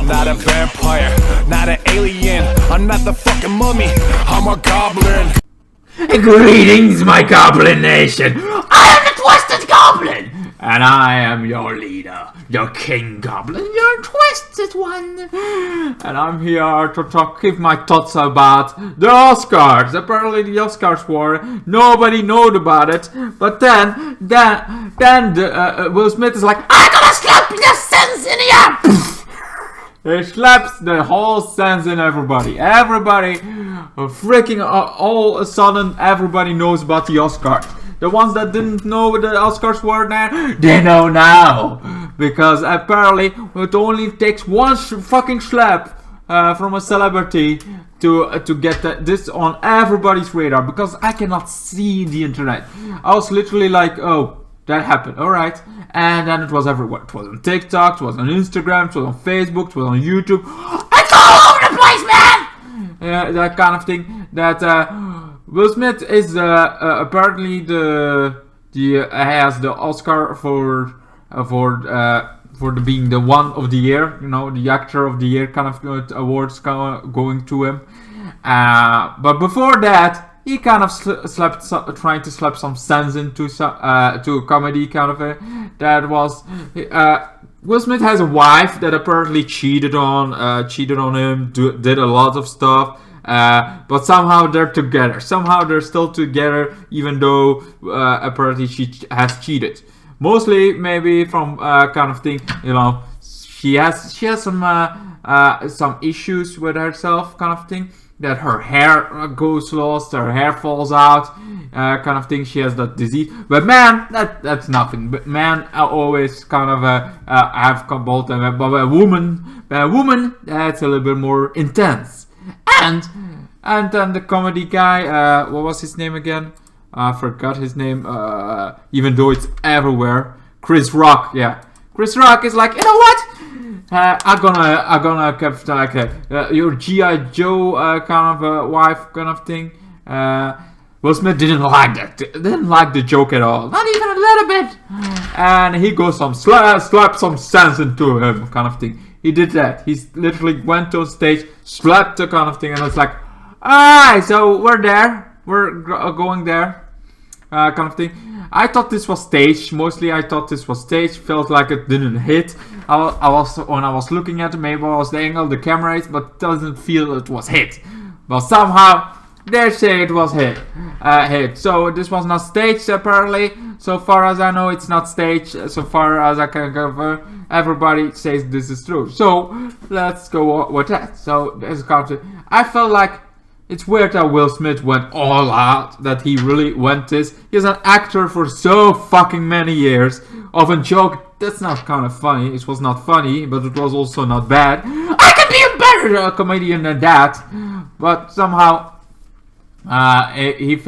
not a vampire, not an alien. I'm not the fucking mummy, I'm a goblin. Greetings, my Goblin Nation! I am the Twisted Goblin! And I am your leader, your King Goblin, your Twisted One! And I'm here to give my thoughts about the Oscars. Apparently the Oscars were, nobody knowed about it, but then Will Smith is like, I'm gonna slap your sense in you! He slaps the whole sense in everybody. Everybody, freaking all of a sudden, everybody knows about the Oscars. The ones that didn't know what the Oscars were then, they know now. Because apparently, it only takes one fucking slap from a celebrity to get this on everybody's radar. Because I cannot see the internet. I was literally like, oh, that happened, alright. And then it was everywhere. It was on TikTok, it was on Instagram, it was on Facebook, it was on YouTube. It's all over the place, man! That kind of thing. That Will Smith is apparently has the Oscar for being the one of the year, you know, the actor of the year kind of awards going to him. But before that, he kind of trying to slap some sense into to a comedy kind of a. That was Will Smith has a wife that apparently cheated on him, did a lot of stuff, but somehow they're together. Somehow they're still together, even though apparently she has cheated. Mostly maybe from kind of thing, you know, she has some issues with herself, kind of thing. That her hair goes lost, her hair falls out, kind of thing. She has that disease. But man, that's nothing. But man, I always kind of have both them. But a woman, that's a little bit more intense. And then the comedy guy, what was his name again? I forgot his name. Even though it's everywhere, Chris Rock. Yeah, Chris Rock is like, you know what? I'm gonna keep like your G.I. Joe kind of wife kind of thing. Will Smith didn't like that. Didn't like the joke at all. Not even a little bit. And he goes slap some sense into him kind of thing. He did that. He literally went on stage, slapped the kind of thing, and it's like, alright, so we're there. We're going there. Kind of thing. I thought this was staged. Mostly I thought this was staged. Felt like it didn't hit. I was looking at it, maybe it was the angle the camera is, but doesn't feel it was hit. But somehow they say it was hit. So this was not staged apparently. So far as I know, it's not staged. So far as I can cover, everybody says this is true. So let's go with that. So this kind of thing. I felt like it's weird that Will Smith went all out, that he really went this. He's an actor for so fucking many years of a joke that's not kind of funny. It was not funny, but it was also not bad. I could be a better comedian than that. But somehow, it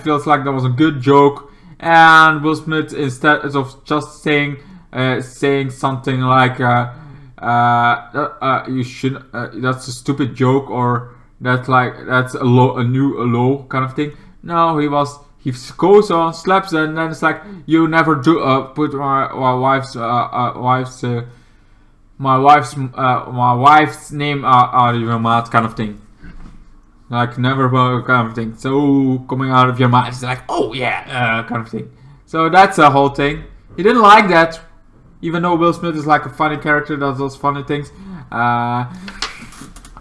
feels like that was a good joke. And Will Smith, instead of just saying something like, you should, that's a stupid joke, or that's a low kind of thing. No, he goes on, slaps it, and then it's like, you never do put my wife's name out of your mouth kind of thing. Like never kind of thing. So coming out of your mouth, it's like, oh yeah, kind of thing. So that's the whole thing. He didn't like that, even though Will Smith is like a funny character, does those funny things.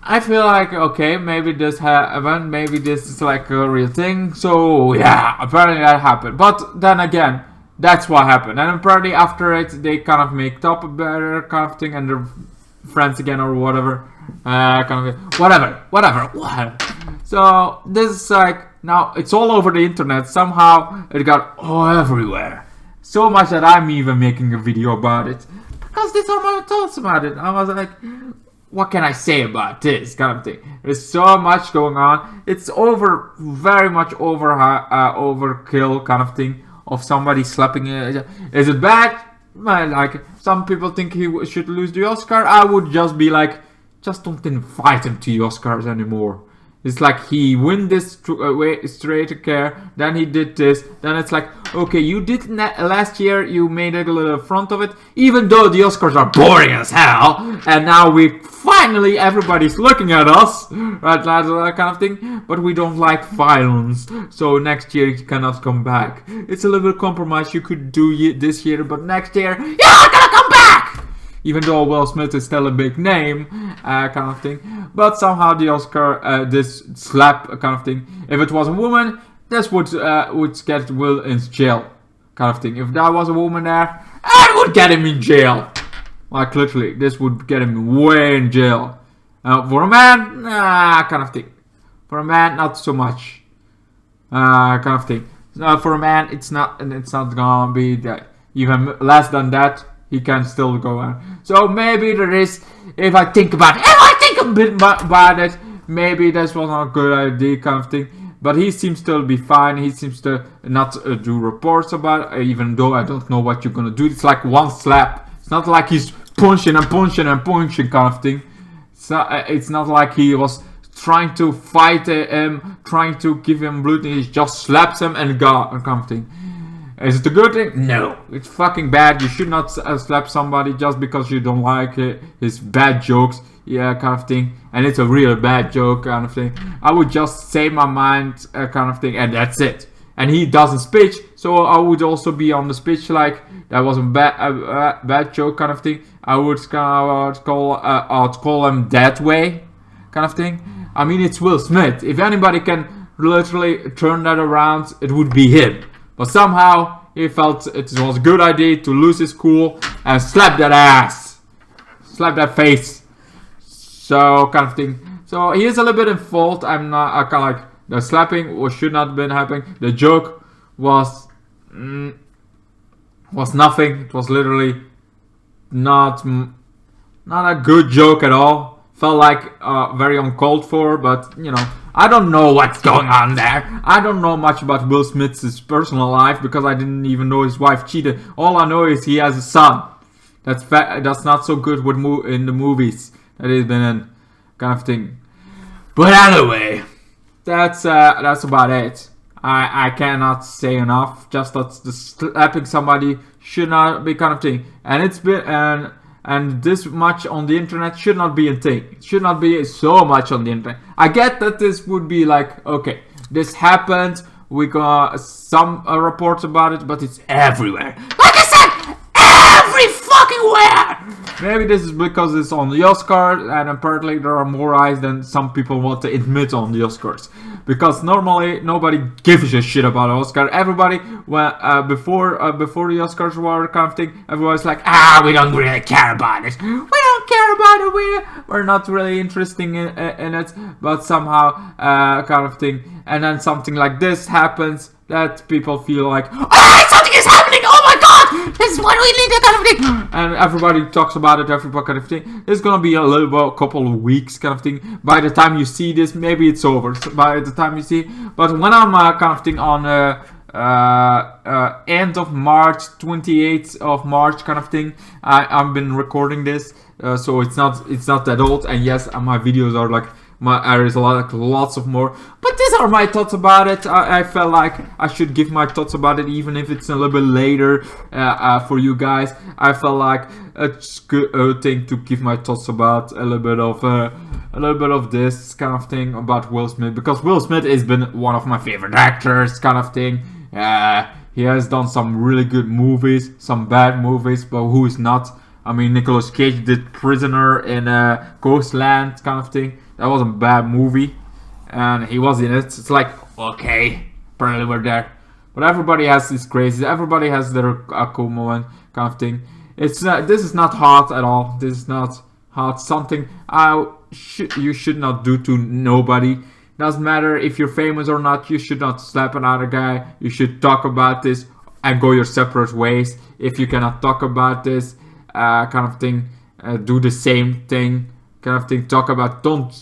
I feel like, okay, maybe this happened, maybe this is like a real thing. So yeah, apparently that happened. But then again, that's what happened. And apparently after it, they kind of make up a better kind of thing, and they're friends again or whatever. Kind of whatever. So this is like, now it's all over the internet. Somehow it got everywhere. So much that I'm even making a video about it. Because these are my thoughts about it. I was like, what can I say about this kind of thing? There's so much going on. It's very much overkill kind of thing of somebody slapping it. Is it bad? Well, like, some people think he should lose the Oscar. I would just be like, just don't invite him to the Oscars anymore. It's like he win this straight care, then he did this, then it's like, okay, you did last year, you made a little front of it, even though the Oscars are boring as hell, and now we finally, everybody's looking at us, right, that kind of thing, but we don't like violence, so next year you cannot come back. It's a little compromise you could do this year, but next year, you're not gonna come back! Even though Will Smith is still a big name, kind of thing. But somehow the Oscar, this slap kind of thing. If it was a woman, this would get Will in jail, kind of thing. If there was a woman there, it would get him in jail. Like literally, this would get him way in jail. For a man, kind of thing. For a man, not so much, kind of thing. For a man, it's not gonna be that. Even less than that. He can still go on. So maybe there is, if I think a bit about it, maybe this was not a good idea kind of thing. But he seems to be fine. He seems to not do reports about it, even though I don't know what you're gonna do. It's like one slap. It's not like he's punching and punching and punching kind of thing. So it's not like he was trying to fight him, trying to give him blood. He just slaps him and gone kind of thing. Is it a good thing? No. It's fucking bad. You should not slap somebody just because you don't like his bad jokes. Yeah, kind of thing. And it's a real bad joke kind of thing. I would just say my mind kind of thing. And that's it. And he doesn't speech. So I would also be on the speech like that was a bad joke kind of thing. I would call him that way kind of thing. I mean, it's Will Smith. If anybody can literally turn that around, it would be him. But somehow he felt it was a good idea to lose his cool and slap that ass. Slap that face. So kind of thing. So he is a little bit in fault. I kind of like the slapping should not have been happening. The joke was nothing. It was literally not a good joke at all. Felt like very uncalled for, but you know. I don't know what's going on there. I don't know much about Will Smith's personal life because I didn't even know his wife cheated. All I know is he has a son. That's not so good with in the movies that he's been in, kind of thing. But anyway, that's about it. I cannot say enough. Just that slapping somebody should not be kind of thing, and it's been and this much on the internet should not be a thing. It should not be so much on the internet. I get that this would be like, okay, this happened, we got some reports about it, but it's everywhere. Like I said, every fucking where! Maybe this is because it's on the Oscars, and apparently there are more eyes than some people want to admit on the Oscars. Because normally nobody gives a shit about Oscar. Everybody, before the Oscars were kind of thing, everyone's like, we don't really care about it. We don't care about it. We're not really interested in it. But somehow, kind of thing. And then something like this happens, that people feel like, something is happening. Oh my god, this is what we need, kind of thing. And everybody talks about it, everybody kind of thing. It's gonna be a couple of weeks kind of thing. By the time you see this, maybe it's over. So by the time you see, but when I'm kind of thing on end of March, 28th of March kind of thing, I've been recording this, so it's not that old. And yes, my videos are like. There is lots of more, but these are my thoughts about it. I felt like I should give my thoughts about it, even if it's a little bit later for you guys. I felt like it's good thing to give my thoughts about a little bit of this kind of thing about Will Smith, because Will Smith has been one of my favorite actors, kind of thing. He has done some really good movies, some bad movies, but who is not? I mean, Nicolas Cage did Prisoner in Ghostland, kind of thing. That was a bad movie, and he was in it. It's like, okay, apparently we're there. But everybody has this crazy. Everybody has their cool moment, kind of thing. This is not hard at all. This is not hard. Something you should not do to nobody. Doesn't matter if you're famous or not. You should not slap another guy. You should talk about this and go your separate ways. If you cannot talk about this, kind of thing, do the same thing. Kind of thing, talk about, don't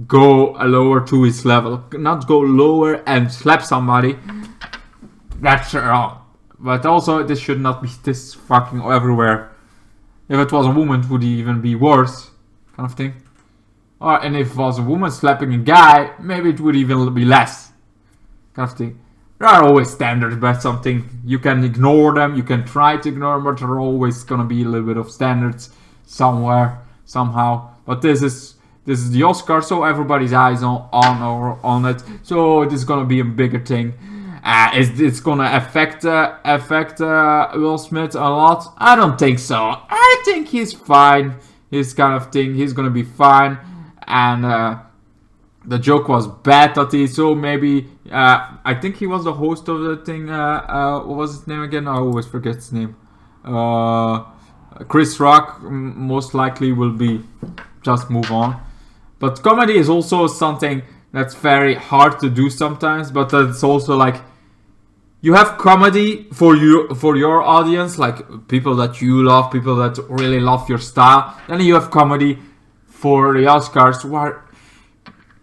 go lower to his level, not go lower and slap somebody. That's wrong. But also, this should not be this fucking everywhere. If it was a woman, it would even be worse, kind of thing. and if it was a woman slapping a guy, maybe it would even be less, kind of thing. There are always standards about something. You can ignore them, you can try to ignore them, but there are always gonna be a little bit of standards somewhere, somehow. But this is the Oscar, so everybody's eyes on it. So it is gonna be a bigger thing. It's gonna affect Will Smith a lot? I don't think so. I think he's fine. His kind of thing. He's gonna be fine. And the joke was bad that he. So maybe I think he was the host of the thing. What was his name again? I always forget his name. Chris Rock most likely will be just move on. But comedy is also something that's very hard to do sometimes. But it's also like you have comedy for your audience, like people that you love, people that really love your style. Then you have comedy for the Oscars, where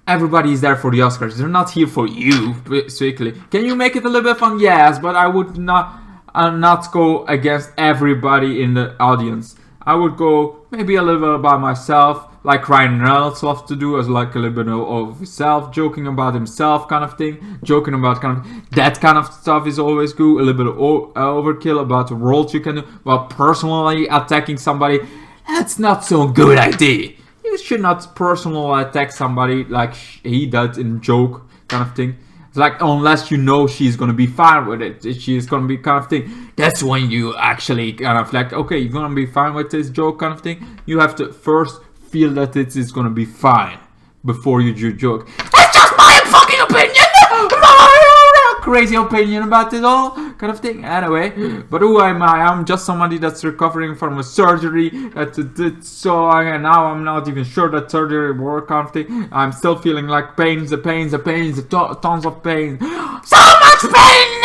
everybody is there for the Oscars. They're not here for you, basically. Can you make it a little bit fun? Yes, but I would not go against everybody in the audience. I would go maybe a little bit by myself, like Ryan Reynolds loves to do, as like a little bit of himself, joking about himself kind of thing, joking about kind of that kind of stuff is always good. A little bit of overkill about the world you can do, but personally attacking somebody, that's not so good idea. You should not personally attack somebody like he does in joke kind of thing. It's like, unless you know she's gonna be fine with it, she's gonna be kind of thing. That's when you actually kind of like, okay, you're gonna be fine with this joke kind of thing. You have to first feel that it is gonna be fine before you do joke. That's just my fucking opinion. Crazy opinion about it all kind of thing. Anyway, but who am I? I'm just somebody that's recovering from a surgery that did so, and now I'm not even sure that surgery worked kind of thing. I'm still feeling like tons of pain, so much pain,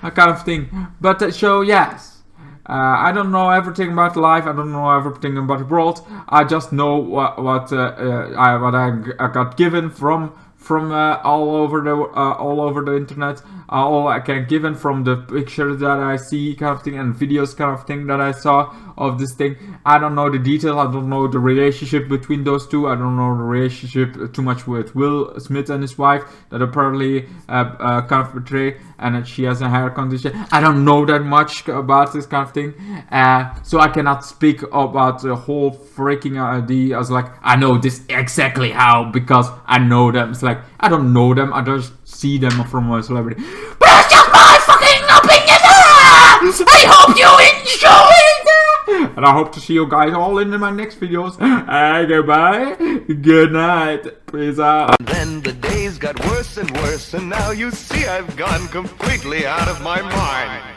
that kind of thing. But so yes, I don't know everything about life. I don't know everything about the world. I just know what I got given from all over the internet, all I can given from the pictures that I see kind of thing and videos kind of thing that I saw of this thing. I don't know the details. I don't know the relationship between those two. I don't know the relationship too much with Will Smith and his wife that apparently kind of betray, and that she has a hair condition. I don't know that much about this kind of thing, so I cannot speak about the whole freaking idea as like I know this exactly how, because I know them. It's like I don't know them, I just see them from a celebrity. But that's just my fucking opinion! I hope you enjoyed! And I hope to see you guys all in my next videos. Goodbye, good night, peace out. Then the days got worse and worse, and now you see I've gone completely out of my mind.